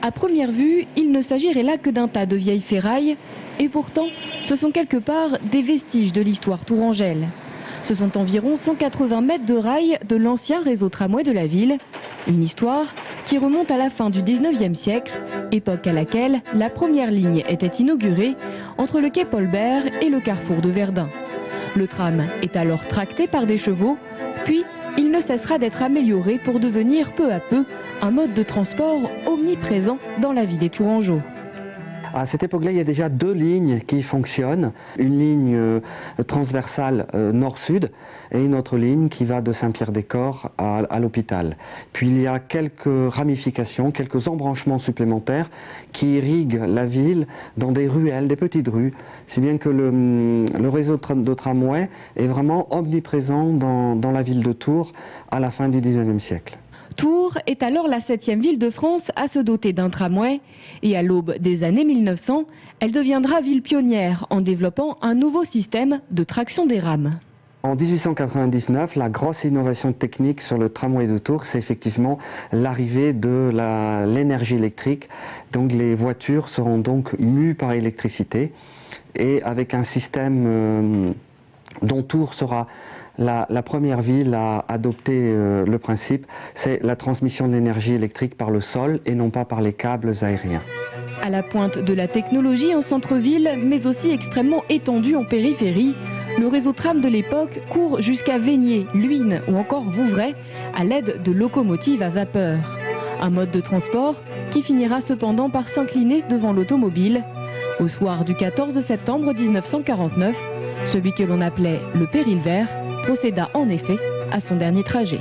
À première vue, il ne s'agirait là que d'un tas de vieilles ferrailles, et pourtant, ce sont quelque part des vestiges de l'histoire tourangelle. Ce sont environ 180 mètres de rails de l'ancien réseau tramway de la ville, une histoire qui remonte à la fin du 19e siècle, époque à laquelle la première ligne était inaugurée entre le quai Paul-Bert et le carrefour de Verdun. Le tram est alors tracté par des chevaux, puis il ne cessera d'être amélioré pour devenir peu à peu un mode de transport omniprésent dans la vie des Tourangeaux. À cette époque-là, il y a déjà deux lignes qui fonctionnent. Une ligne transversale nord-sud et une autre ligne qui va de Saint-Pierre-des-Corps à l'hôpital. Puis il y a quelques ramifications, quelques embranchements supplémentaires qui irriguent la ville dans des ruelles, des petites rues. Si bien que le réseau de tramway est vraiment omniprésent dans la ville de Tours à la fin du 19e siècle. Tours est alors la 7e ville de France à se doter d'un tramway et à l'aube des années 1900, elle deviendra ville pionnière en développant un nouveau système de traction des rames. En 1899, la grosse innovation technique sur le tramway de Tours, c'est effectivement l'arrivée de l'énergie électrique. Donc les voitures seront donc mues par électricité et avec un système dont Tours sera la première ville à adopter le principe, c'est la transmission de l'énergie électrique par le sol et non pas par les câbles aériens. À la pointe de la technologie en centre-ville, mais aussi extrêmement étendu en périphérie, le réseau tram de l'époque court jusqu'à Vaigné, Luynes ou encore Vouvray à l'aide de locomotives à vapeur. Un mode de transport qui finira cependant par s'incliner devant l'automobile. Au soir du 14 septembre 1949, celui que l'on appelait le Péril vert procéda en effet à son dernier trajet.